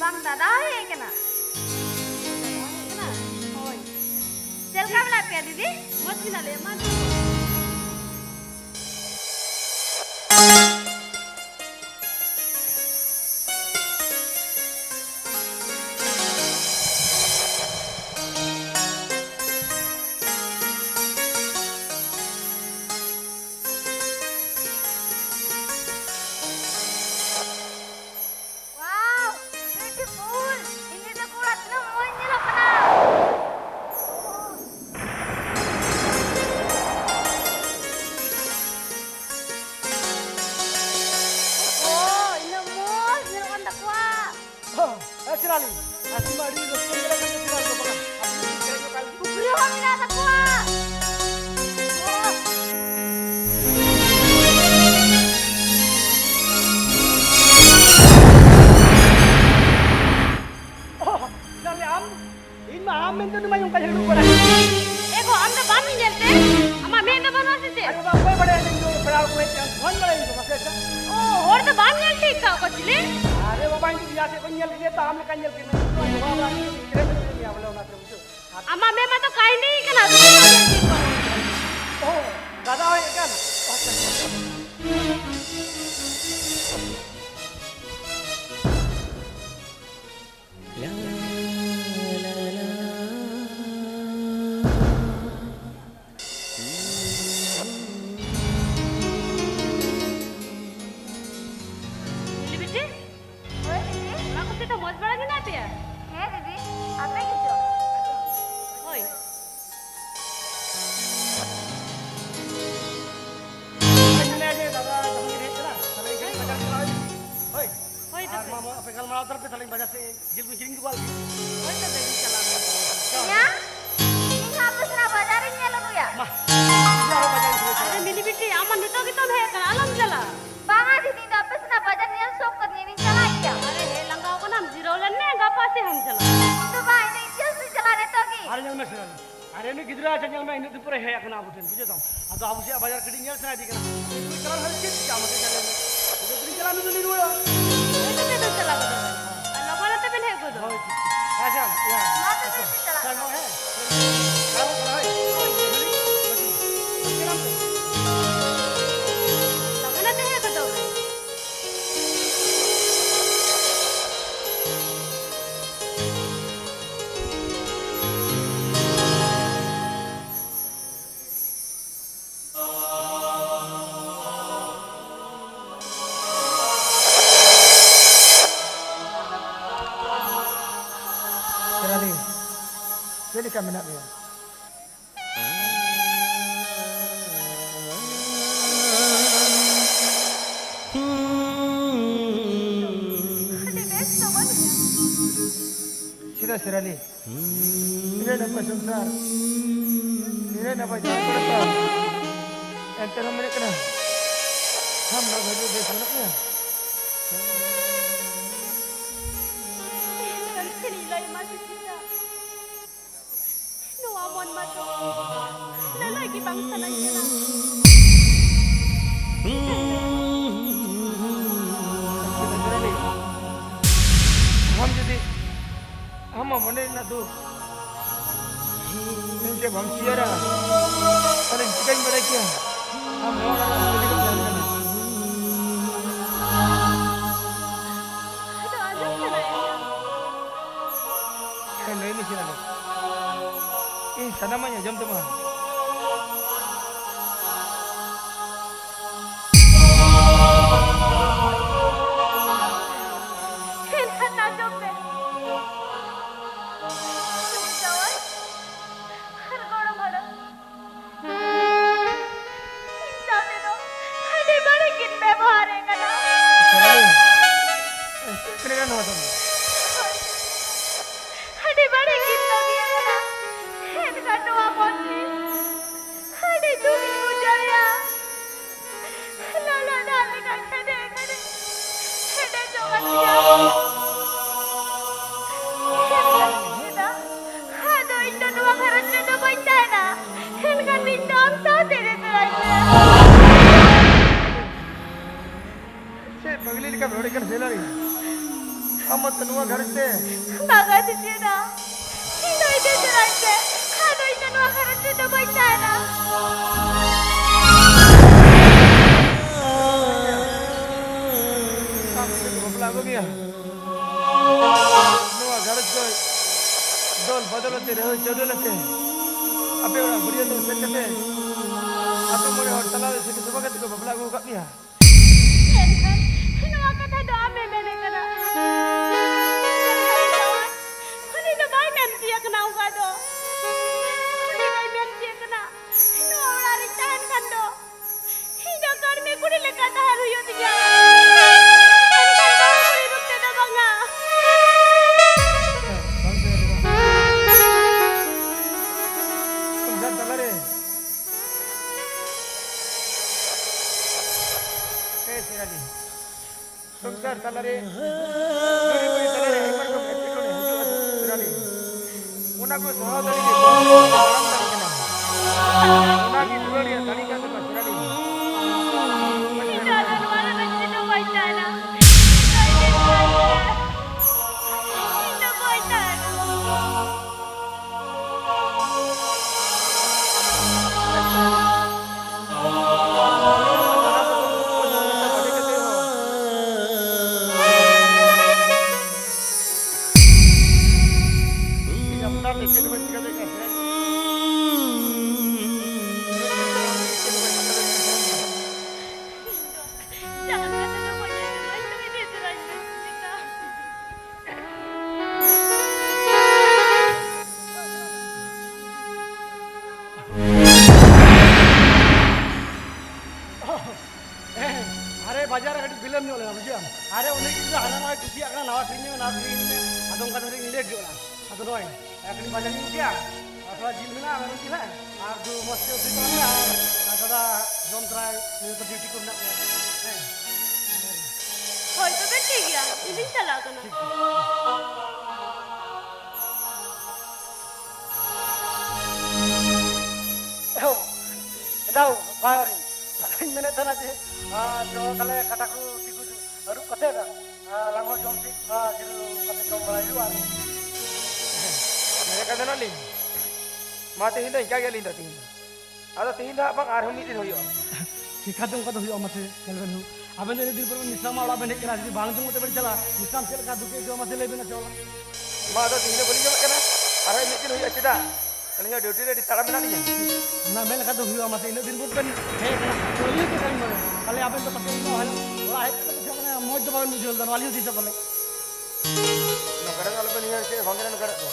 bang dada ya kena. Oi. Sel kam la pe didi? Masti na le ma. Sirali, asli mari lo kembali ke Sirali ko baka. Apni kaya kali. Bukri ho mina takwa. Oh, Sirali in am mendo na yung kaya lupa na. Eko am na ban min jelte. Ama mendo banwa site. Ano ba koy bade nendo peral ko ete phone bade ko maketa. Oh, hor to ban jelte ka ko chile. Are baba indu biya se konyal ke ta amne kanyal ke na. Baba ni kire ni ya bola na terus. Ama me ma to kai nahi kana. Oh, dada hoy kan. Pegal malam terus saling banyak sih jil kucing jual. Oh itu dari jalan. Ya? Ini apa sih bajarin ya lo ya? Mah, ini apa bajarin dulu? Ada mini biti aman itu kita meh kan alam jala. Banga di tinggal apa sih bajarin yang sok kan ini jalan ya? Ada he langkau kan ham zero len ne gak pasti ham jala. Itu bah ini just jalan itu lagi. Ada yang mesra. Ada yang gitu aja yang main itu pura he aku nak buatin, bujuk dong. Atau aku sih bajar keding yang senai di kan. Itu jalan harus cek jamu sih jalan. Itu keding jalan itu dulu ya. Itu jalan itu. Anak mana tapi he kudu. Oh, ya siang, ya. Mata sih jalan. Saya mau he. Kalau he. Beli. Jalan tu. Mana teh he kudu. Jadi kami nak dia. Sudah Sirali. Ini dapat sungsar. Ini dapat jalan berapa? Antara mereka na. Ham nak baju besok nak ya. Nilai masih kita. Nuamon mato. Lalaki bangsa na siya. हम यदि हम मने न दो इनके वंशियरा और chicken बड़े क्या हम मोरा नहीं कर सकते Aduh, aja sana ya. नहीं नहीं सिरा ini sana namanya jam tu mah Amat tenua garite. Baga di sini. Ino ide jeranje. Ano ino nuwa garante na baitana. Sampai bapla ko biya. Nuwa garit ko. Dol badalate reho chodolate. Ape ora buriya to sekate. Ato mone hor talale se sebagat ko bapla ko ka biya. Enhan, nuwa kata doa me mene kara. Kuni na bai nanti ya kena uga do. Kuni bai nanti ya kena. Nuwa ora ritahan kan do. Hina kar me kuni leka taharu yo tiga. Enhan baru kuni rukte na banga. Kumsar talare. Sirali. Kumsar talare. Duri buri talare ekbar ko ekko ne hiju asu sirali. Una ko sahodari ke aram tari kana. Una ki durali tari ka to sirali. Hina dan wala nanti na baitana. Hina baitana. Jangan kata namanya jeranje, ini jeranje kita. अरे बाजार कटी बिलम नहीं होले बुझिया अरे उन्हें की हाना ना कुछ अगला नवा ट्रेन में ना ट्रेन में अदम का ट्रेन लेट जोना अदो रोय एकनी बाजार में क्या अथवा जिल में ना अगर की है और जो मस्त उसी तो ना सदा जोम ट्राई ये तो ड्यूटी करना है होय तो ठीक गया, ini salah kena. दाउ बाहर मैंने तना जे जो कले कटाकू टिकू अरु कते दा लांगो जोम सी जिरु कते जोम बळायु आ Mere ka na ling. Mate hinda ka ga linda tin. Ada tin da bang arhum mi hoyo. सिखाते उनका तो हुआ मत चलबन हु अबन ने दिन पर निशाम आला बने करा जी बांग जंग ते चला निशाम चल का दुके जो मत ले बिना चला Ma ada tin boli jam kana. Arhum mi tin hoyo chida. Kalinya duty re di taram na ni. ना मैं लगा तो हुआ मत इन दिन बुकन है तो ये तो टाइम बने कल आपन तो पता नहीं है वाला है तो कुछ अपने मौज दबाव में जोल वाली होती सब No kada al bani her ke bangena no kada to.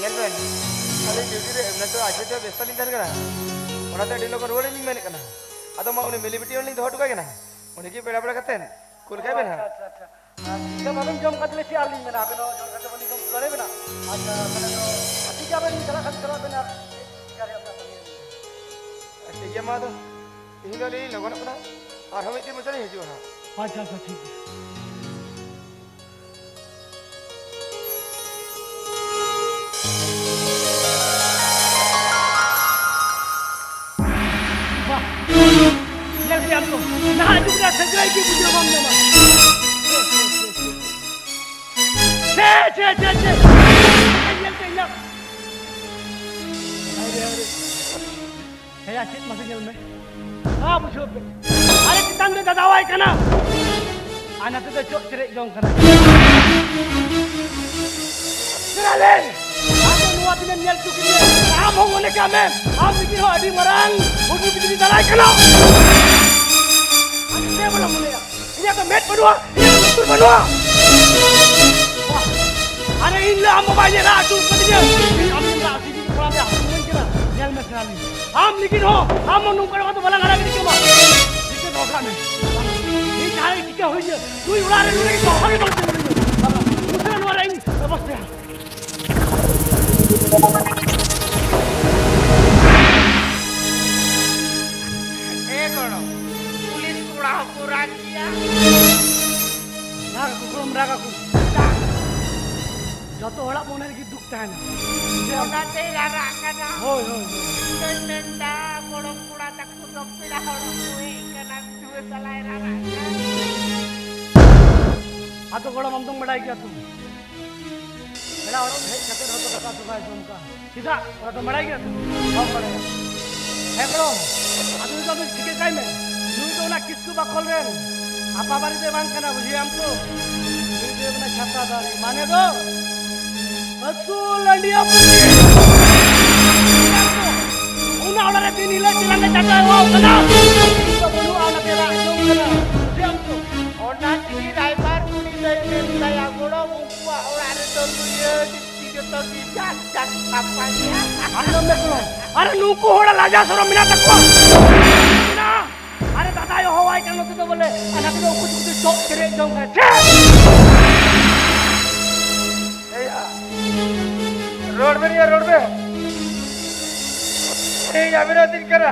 Yen ben. Kali duty re na to aje to besta nin kana. Ora ta dilo ko rode ning men kana. Ado ma une milibiti on ning dotu ka kana. Une ki peda peda katen. Kul ka ben ha. अच्छा अच्छा जब अपन जम कतले से आली में ना अपन जोल कते बनी जम करे बिना अच्छा मैंने तो ठीक है अपन चला खत चला बिना क्या रे अपना Ati ya ma to. Tin do li logon kana. Arhum mi tin mo chali hiju ha. अच्छा अच्छा ठीक है वाह ले लिया तो ना जुगरा सजराई की बुझे बम में छे है आशित मसजल में हां बुझो पे अरे कितन दे दवाई कना आना तो चोक चरे जों कना चले aku nuat dengan nyel tu kini kamu ngone kame am bikin ho adi marang hudu bikin dalai kena aku saya belum mulai ini apa met berdua ini apa betul berdua wah ada ini am banyak ratu katanya ini am ini ratu ini pulang dia mungkin kira nyel mesrali am bikin ho am nungkar waktu balang ada bikin kema bikin ho kame ini cari tiga ho je tu ular ini lagi kau hari kau cari musuh luar ini bos dia Kono. Pulis kurang kia. Raga ku belum raga ku. Jatuh orang mau lagi duk tanah. Ona te raga kana. Hoi hoi. Tenda molong kura tak kudok pila horo kue kana dua salai raga. atau kalau mamtung badai kia tu. Bela orang hei kata roto kata tu kai jomka. Tidak, orang tu badai kia tu. Kau badai. Kalau atau itu tu sikit kai me. Nui tu nak kisku bakal ren. Apa bari tu bang kena buji am tu. Nui tu nak chata dari mana tu? Asul dia puji. Una orang tu ni lah jalan chata. Wow, kena. Kita perlu anak tera jom kena. Siam tu. Orang tinggi driver kuni saya goro buka orang itu dia itu dijajak kapalnya. Anda meklo. Are nuku hora laja soro mina takwa. Mina. Are tata yo hawai kan tu boleh. Anak itu kudu sok kere jong ka. Road में नहीं है road में ये मेरा दिन करा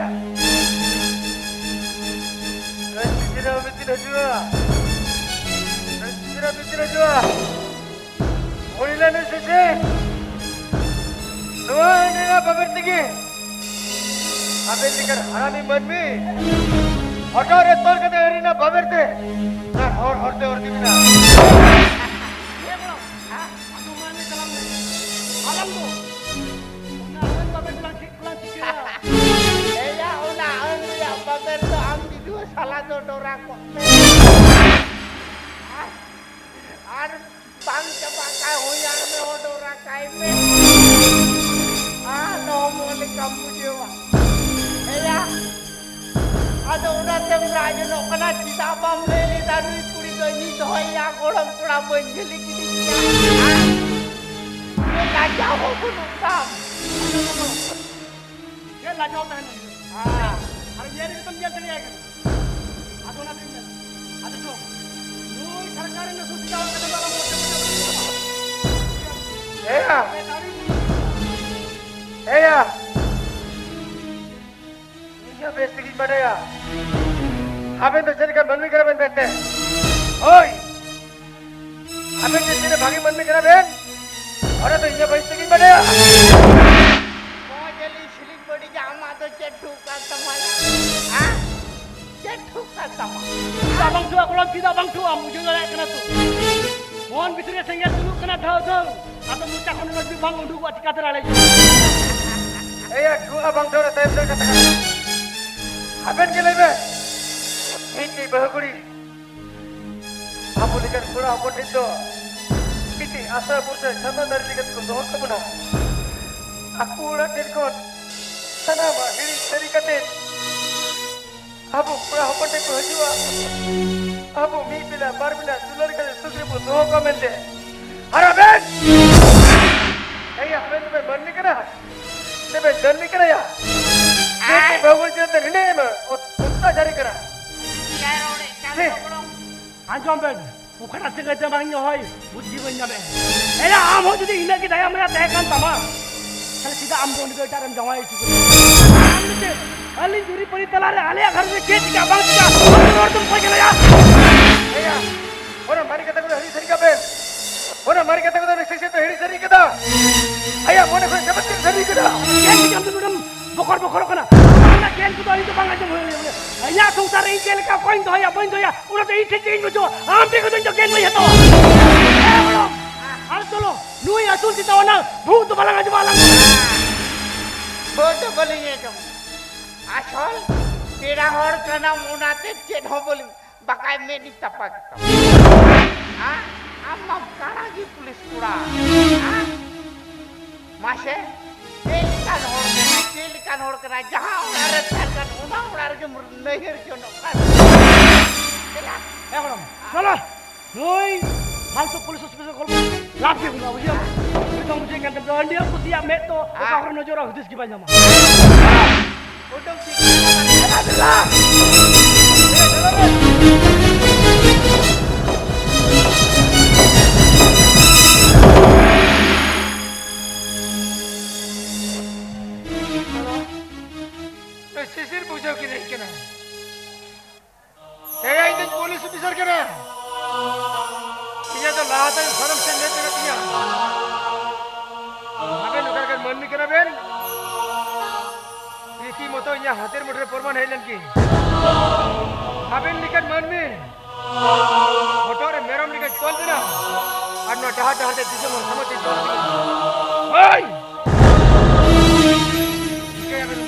Raja, Mulila na sisi. Nuan nila pabertigi. Abentikar harami manmi. Hotor etor kata harina paberte. Na horte horti bina. Ye bro, aku mana dalam alam tu. Una alam paber dalam sikla. Ella una anda paber tu ambil dua salah dora kok. Bang pakai hoyar me odora kai me. No mole kamu jewa. Ella ada udah temraja no kena cita bam leli dari kuri tu ni hoya kolam kura menjeli kini dia. Dia lajau pun ukam. Dia lajau tahan. Hari ni kita biar terlihat kan. Atau nanti ni. Ada tu. Noi sarkar ne suci jawab kata dalam motor. Eya. Ini apa istri pada ya? Apa yang terjadi kan manmi kena bente? Oi. Apa yang terjadi bagi manmi kena ben? Orang tu ini apa istri pada ya? Mau jadi silik body jama tu cetuk kata mana? Cetuk kata mana? Kita bang tua kalau kita bang tua mungkin nak kena tu. Mohon bicara sehingga dulu kena tahu. Atau mucak kena lebih bang untuk buat kata lagi. Eya, dua bang tua saya betul katakan. Apa yang kelai be? Ini bahaguri. Aku dengan pura aku itu. Ini asal pura sana dari dekat kondok kamu nak. Aku ulat dekat sana mah ini dari katin. Aku pura aku itu hajua. Aku bila bar bila sular kali sukri pun doa komen deh. Harapan. Eya, apa yang berani kena? Tapi berani kena ya? Ini bagus jadi ini mah. Utah cari kena. Anjom ben, bukan asing aja bangnya hoy, buji banyak ben. Eya, amo jadi ini kita yang melihat tekan sama. Kalau tidak amdon itu cara menjawab itu. Amdon, alih juri peritelar, alih agar mereka tidak bang tidak. Orang tu pergi lah ya. Eya, orang mari kata kita hari seri kapan? Orang mari kata kita sesi itu hari seri kita. Ayah, mana kau dapat seri kita? Kian kita amdon dalam bokor kena. Mana kian kita itu bang aja boleh. Ya sungsar ini kian kita poin tu ya. Udah tu ini cincin tu. Ambil kita tunjuk kian boleh tu. Belum. Harus dulu. Nui asul si tawana. Bu tu balang aja balang. Bodoh belinya tu. Asal tidak orang kena munate ced hobol bakai meni tapak. Amam karagi polis pura. Masih Celikan orang kena jauh larat kan unang larat ke mernehir jono kan. Belum. Salah. Nui. Masuk polis spesial kalau lapis guna usia. Kita mesti kan terus dia aku siap meto. Kau orang nojora hudis gimana mah. Udah sih. Adalah. Sisir bujau kena kena. Saya ini polis officer kena. Ini tu lahir dari salam sendiri kena dia. Apa yang nukarkan manmi kena ben? Riki moto ini hadir mudre perman hilang ki. Apa yang nikan manmi? ᱦᱚᱴᱚᱜ ᱨᱮ ᱢᱮᱨᱚᱢ ᱞᱮᱠᱟ ᱛᱚᱞ ᱵᱮᱱᱟ ᱟᱨ ᱱᱚᱣᱟ ᱰᱟᱦᱟᱨ ᱰᱟᱦᱟᱨ ᱛᱮ ᱫᱤᱥᱚᱢ ᱦᱚᱲ ᱥᱚᱢᱚᱛ ᱛᱮ ᱛᱚᱞ ᱵᱮᱱᱟ ᱦᱳᱭ ᱪᱤᱠᱟᱹᱭᱟᱵᱮᱱ